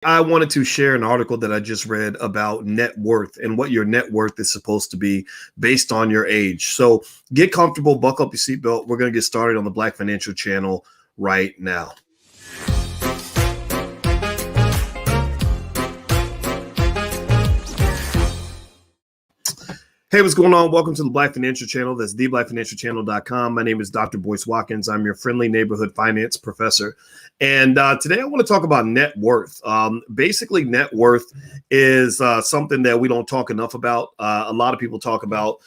I wanted to share an article that I just read about net worth and what your net worth is supposed to be based on your age. So get comfortable, buckle up your seatbelt. We're going to get started on the Black Financial Channel right now. Hey, what's going on? Welcome to the Black Financial Channel. That's theblackfinancialchannel.com. My name is Dr. Boyce Watkins. I'm your friendly neighborhood finance professor. And today I want to talk about net worth. Basically, net worth is something that we don't talk enough about. A lot of people talk about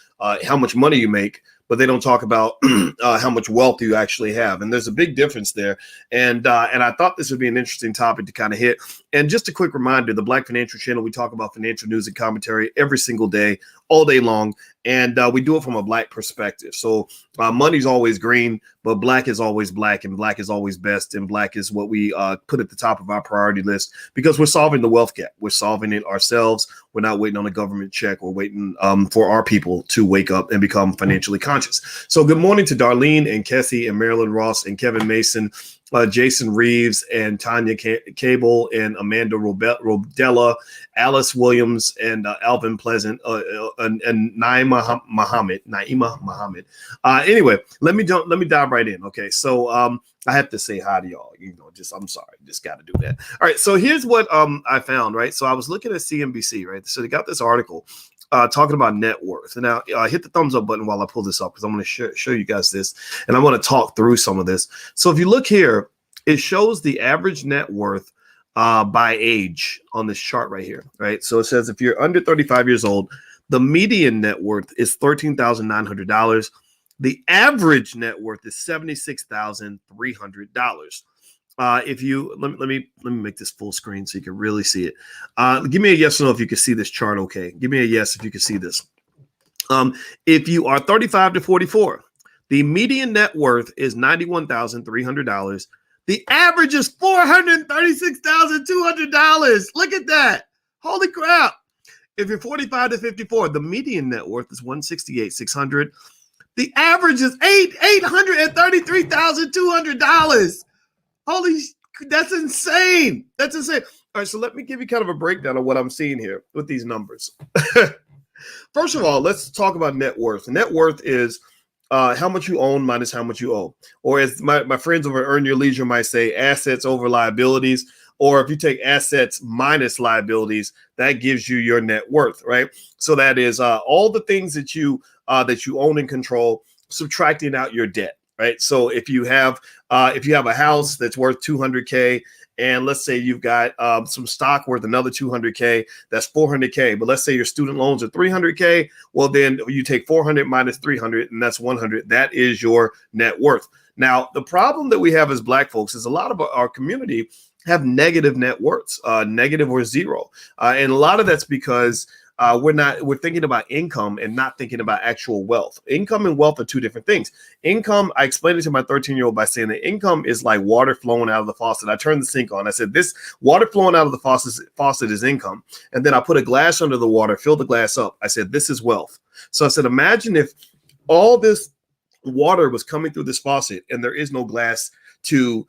how much money you make, but they don't talk about how much wealth you actually have. And there's a big difference there. And I thought this would be an interesting topic to kind of hit. And just a quick reminder, the Black Financial Channel, we talk about financial news and commentary every single day, all day long. And we do it from a Black perspective. So money's always green, but Black is always Black, and Black is always best. And Black is what we put at the top of our priority list because we're solving the wealth gap. We're solving it ourselves. We're not waiting on a government check. We're waiting for our people to wake up and become financially conscious. So good morning to Darlene and Kessie and Marilyn Ross and Kevin Mason, Jason Reeves and Tanya Cable and Amanda Rodella, Alice Williams and Alvin Pleasant and Naima Muhammad. Anyway, let me dive right in. Okay, so I have to say hi to y'all. I'm sorry, just got to do that. All right, so here's what I found. Right, so I was looking at CNBC. Right, so they got this article talking about net worth. And now hit the thumbs up button while I pull this up because I'm going to show you guys this, and I want to talk through some of this. So if you look here, it shows the average net worth by age on this chart right here, right? So it says if you're under 35 years old, the median net worth is $13,900. The average net worth is $76,300. If you let me make this full screen so you can really see it. Give me a yes or no if you can see this chart. Okay, give me a yes if you can see this. If you are 35 to 44, the median net worth is $91,300. The average is $436,200. Look at that! Holy crap! If you're 45 to 54, the median net worth is $168,600. The average is $833,200. Holy, that's insane. That's insane. All right, so let me give you kind of a breakdown of what I'm seeing here with these numbers. First of all, let's talk about net worth. Net worth is how much you own minus how much you owe. Or as my friends over at Earn Your Leisure might say, assets over liabilities. Or if you take assets minus liabilities, that gives you your net worth, right? So that is all the things that you own and control, subtracting out your debt. Right. So if you have a house that's worth $200K, and let's say you've got some stock worth another $200K, that's $400K. But let's say your student loans are $300K. Well, then you take 400 minus 300, and that's 100. That is your net worth. Now, the problem that we have as Black folks is a lot of our community have negative net worths, negative or zero. And a lot of that's because we're thinking about income and not thinking about actual wealth. Income and wealth are two different things. Income, I explained it to my 13-year-old by saying that income is like water flowing out of the faucet. I turned the sink on. I said, this water flowing out of the faucet is income. And then I put a glass under the water, filled the glass up. I said, this is wealth. So I said, imagine if all this water was coming through this faucet and there is no glass to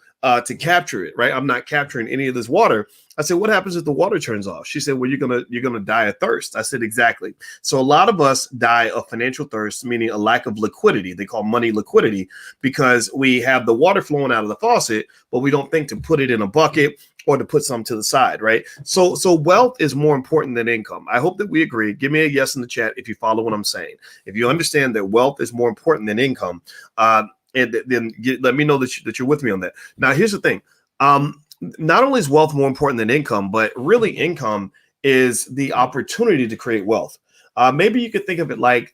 capture it, right? I'm not capturing any of this water. I said, what happens if the water turns off? She said, well, you're gonna die of thirst. I said, exactly. So a lot of us die of financial thirst, meaning a lack of liquidity. They call money liquidity because we have the water flowing out of the faucet, but we don't think to put it in a bucket or to put some to the side, right? So wealth is more important than income. I hope that we agree. Give me a yes in the chat if you follow what I'm saying. If you understand that wealth is more important than income, and then let me know that you're with me on that. Now, here's the thing. Not only is wealth more important than income, but really income is the opportunity to create wealth. Maybe you could think of it like,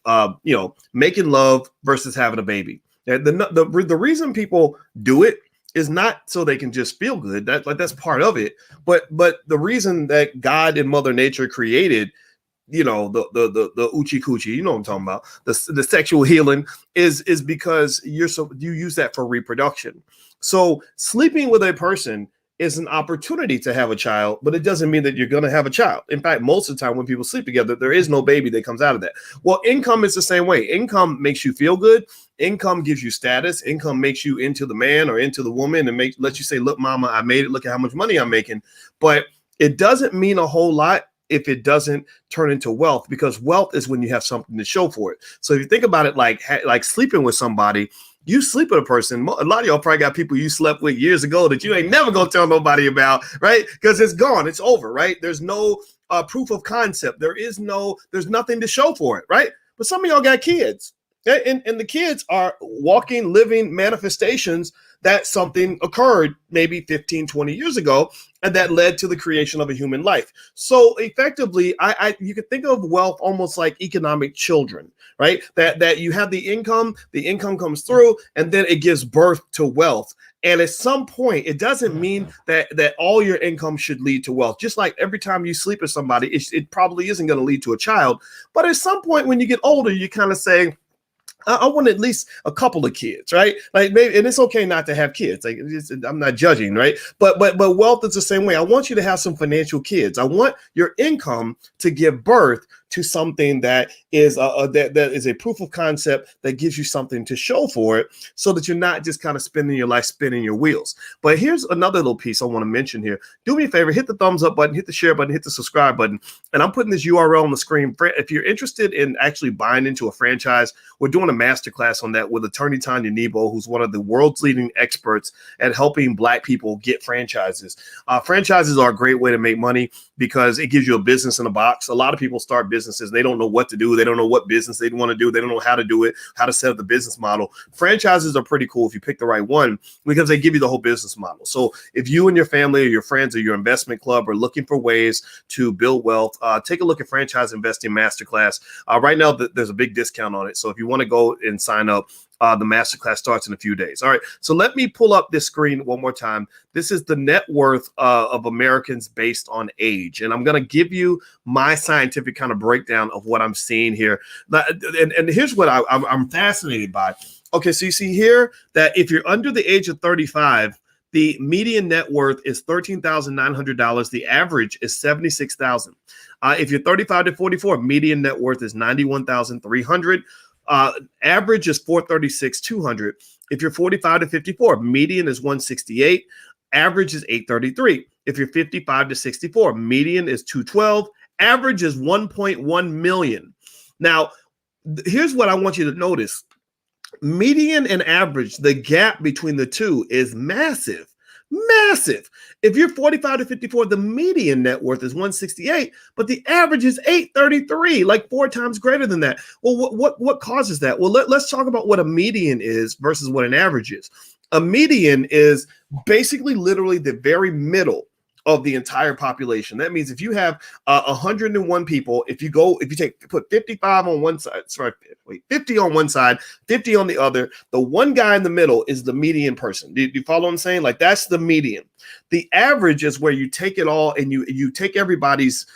making love versus having a baby. The reason people do it is not so they can just feel good. That's part of it. But the reason that God and Mother Nature created the Uchi Coochie, you know what I'm talking about, the sexual healing is because you use that for reproduction. So sleeping with a person is an opportunity to have a child, but it doesn't mean that you're going to have a child. In fact, most of the time when people sleep together, there is no baby that comes out of that. Well, income is the same way. Income makes you feel good. Income gives you status. Income makes you into the man or into the woman and lets you say, look, mama, I made it. Look at how much money I'm making. But It doesn't mean a whole lot if it doesn't turn into wealth, because wealth is when you have something to show for it. So if you think about it like sleeping with somebody, you sleep with a person. A lot of y'all probably got people you slept with years ago that you ain't never gonna tell nobody about, right? Because it's gone, it's over, right? There's no proof of concept. There's nothing to show for it, right? But some of y'all got kids, and the kids are walking, living manifestations that something occurred maybe 15, 20 years ago, and that led to the creation of a human life. So effectively, you could think of wealth almost like economic children, right? That you have the income comes through, and then it gives birth to wealth. And at some point, it doesn't mean that all your income should lead to wealth. Just like every time you sleep with somebody, it probably isn't going to lead to a child. But at some point, when you get older, you kind of say, I want at least a couple of kids, right? Like maybe, and it's okay not to have kids. Like I'm not judging, right? But wealth is the same way. I want you to have some financial kids. I want your income to give birth to something that is that is a proof of concept that gives you something to show for it, so that you're not just kind of spending your life spinning your wheels. But here's another little piece I want to mention here. Do me a favor, hit the thumbs up button, hit the share button, hit the subscribe button, and I'm putting this URL on the screen. If you're interested in actually buying into a franchise, we're doing a masterclass on that with attorney Tanya Nebo, who's one of the world's leading experts at helping Black people get franchises. Franchises are a great way to make money because it gives you a business in a box. A lot of people start businesses. They don't know what to do. They don't know what business they want to do. They don't know how to do it, how to set up the business model. Franchises are pretty cool if you pick the right one, because they give you the whole business model. So if you and your family or your friends or your investment club are looking for ways to build wealth, take a look at Franchise Investing Masterclass. Right now, there's a big discount on it. So if you want to go and sign up, the masterclass starts in a few days. All right, so let me pull up this screen one more time. This is the net worth of Americans based on age, and I'm going to give you my scientific kind of breakdown of what I'm seeing here. And here's what I'm fascinated by. Okay, so you see here that if you're under the age of 35, the median net worth is $13,900. The average is $76,000. If you're 35 to 44, median net worth is $91,300. Average is $436,200. If you're 45 to 54, median is $168. Average is $833. If you're 55 to 64, median is $212. Average is $1.1 million. Now, here's what I want you to notice. Median and average, the gap between the two is massive. Massive. If you're 45 to 54, the median net worth is 168, but the average is 833, like 4 times greater than that. Well, what causes that? Well, let's talk about what a median is versus what an average is. A median is basically literally the very middle of the entire population. That means if you have 101 people, if you put 55 on one side, 50 on one side, 50 on the other, the one guy in the middle is the median person. Do you follow what I'm saying? Like, that's the median. The average is where you take it all and you take everybody's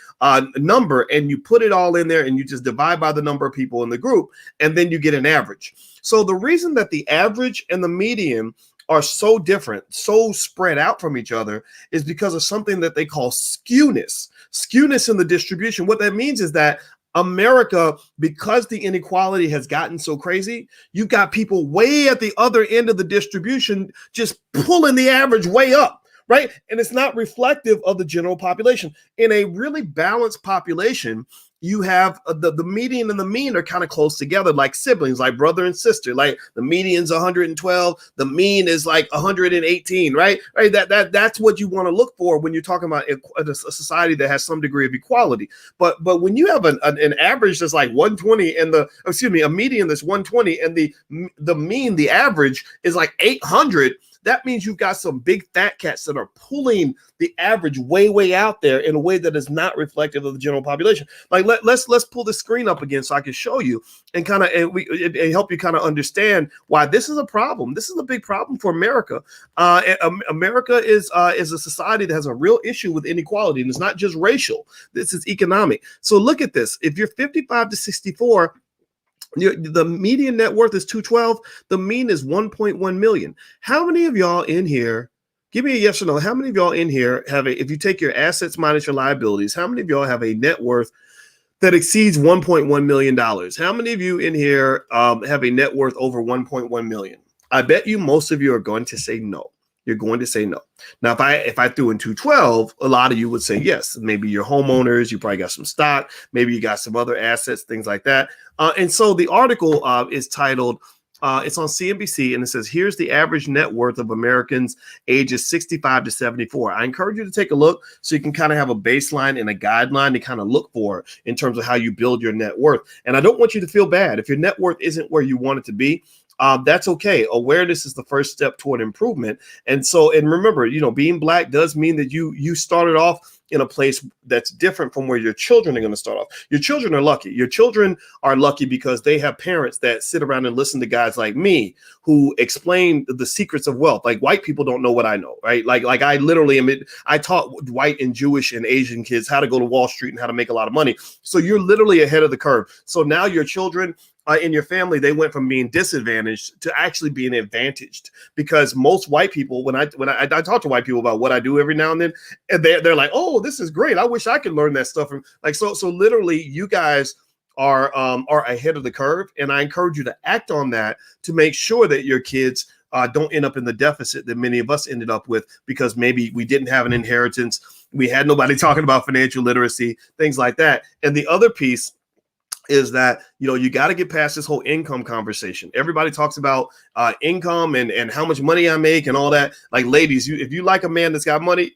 number and you put it all in there and you just divide by the number of people in the group, and then you get an average. So the reason that the average and the median are so different, so spread out from each other, is because of something that they call skewness. Skewness in the distribution. What that means is that America, because the inequality has gotten so crazy, you've got people way at the other end of the distribution just pulling the average way up, right? And it's not reflective of the general population. In a really balanced population, you have the median and the mean are kind of close together, like siblings, like brother and sister. Like the median's 112, the mean is like 118, right? Right. That's what you want to look for when you're talking about a society that has some degree of equality. But when you have an average that's like 120 and a median that's 120 and the mean, the average is like 800. That means you've got some big fat cats that are pulling the average way out there in a way that is not reflective of the general population. Like let's pull the screen up again so I can show you and kind of and help you kind of understand why this is a problem. This is a big problem for America. America is a society that has a real issue with inequality, and it's not just racial. This is economic. So look at this. If you're 55 to 64. The median net worth is 212. The mean is 1.1 million. How many of y'all in here, give me a yes or no, how many of y'all in here if you take your assets minus your liabilities, how many of y'all have a net worth that exceeds $1.1 million? How many of you in here have a net worth over 1.1 million? I bet you most of you are going to say no. You're going to say no. Now, if I threw in 212, a lot of you would say yes. Maybe you're homeowners, you probably got some stock, maybe you got some other assets, things like that. And so the article is titled, it's on CNBC, and it says, here's the average net worth of Americans ages 65 to 74. I encourage you to take a look so you can kind of have a baseline and a guideline to kind of look for in terms of how you build your net worth. And I don't want you to feel bad. If your net worth isn't where you want it to be, that's okay. Awareness is the first step toward improvement. And remember, being Black does mean that you started off in a place that's different from where your children are going to start off. Your children are lucky. Your children are lucky because they have parents that sit around and listen to guys like me who explain the secrets of wealth. Like, white people don't know what I know, right? Like I literally I taught white and Jewish and Asian kids how to go to Wall Street and how to make a lot of money. So you're literally ahead of the curve. So now your children in your family, they went from being disadvantaged to actually being advantaged, because most white people, when I talk to white people about what I do every now and then, and they're like, oh, this is great. I wish I could learn that stuff. So literally you guys are ahead of the curve. And I encourage you to act on that to make sure that your kids don't end up in the deficit that many of us ended up with, because maybe we didn't have an inheritance. We had nobody talking about financial literacy, things like that. And the other piece is that, you got to get past this whole income conversation. Everybody talks about income and how much money I make and all that. Like, ladies, if you like a man that's got money,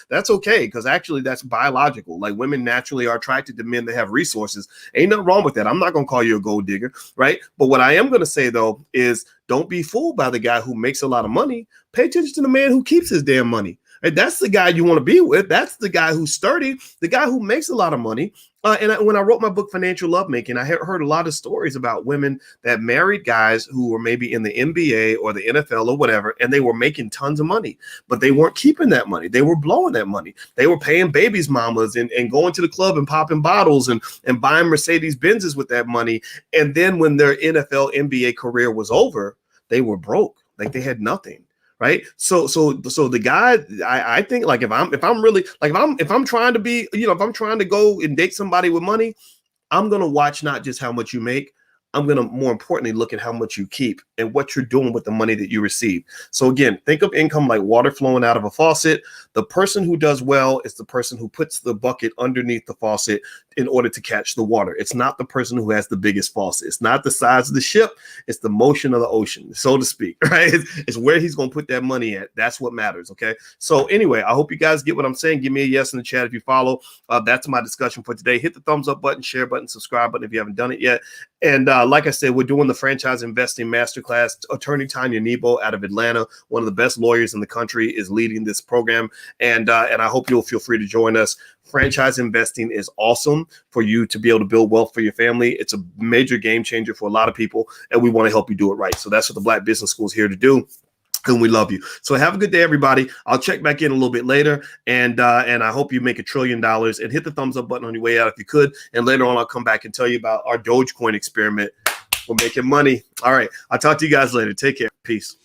that's okay, because actually that's biological. Like, women naturally are attracted to men that have resources. Ain't nothing wrong with that. I'm not going to call you a gold digger, right? But what I am going to say, though, is don't be fooled by the guy who makes a lot of money. Pay attention to the man who keeps his damn money. Right? That's the guy you want to be with. That's the guy who's sturdy, the guy who makes a lot of money. When I wrote my book, Financial Lovemaking, I heard a lot of stories about women that married guys who were maybe in the NBA or the NFL or whatever, and they were making tons of money, but they weren't keeping that money. They were blowing that money. They were paying babies' mamas and going to the club and popping bottles and buying Mercedes Benzes with that money. And then when their NFL, NBA career was over, they were broke. Like, they had nothing. Right. So the guy, I think, like, if I'm trying to be, if I'm trying to go and date somebody with money, I'm going to watch not just how much you make. I'm going to more importantly look at how much you keep and what you're doing with the money that you receive. So again, think of income like water flowing out of a faucet. The person who does well is the person who puts the bucket underneath the faucet in order to catch the water. It's not the person who has the biggest faucet. It's not the size of the ship. It's the motion of the ocean, so to speak, right? It's where he's going to put that money at. That's what matters. Okay. So anyway, I hope you guys get what I'm saying. Give me a yes in the chat if you follow. That's my discussion for today. Hit the thumbs up button, share button, subscribe button if you haven't done it yet. And like I said, we're doing the Franchise Investing Masterclass. Attorney Tanya Nebo out of Atlanta, one of the best lawyers in the country, is leading this program. And I hope you'll feel free to join us. Franchise investing is awesome for you to be able to build wealth for your family. It's a major game changer for a lot of people, and we want to help you do it right. So that's what the Black Business School is here to do. And we love you. So have a good day, everybody. I'll check back in a little bit later. And I hope you make $1 trillion, and hit the thumbs up button on your way out if you could. And later on, I'll come back and tell you about our Dogecoin experiment. We're making money. All right. I'll talk to you guys later. Take care. Peace.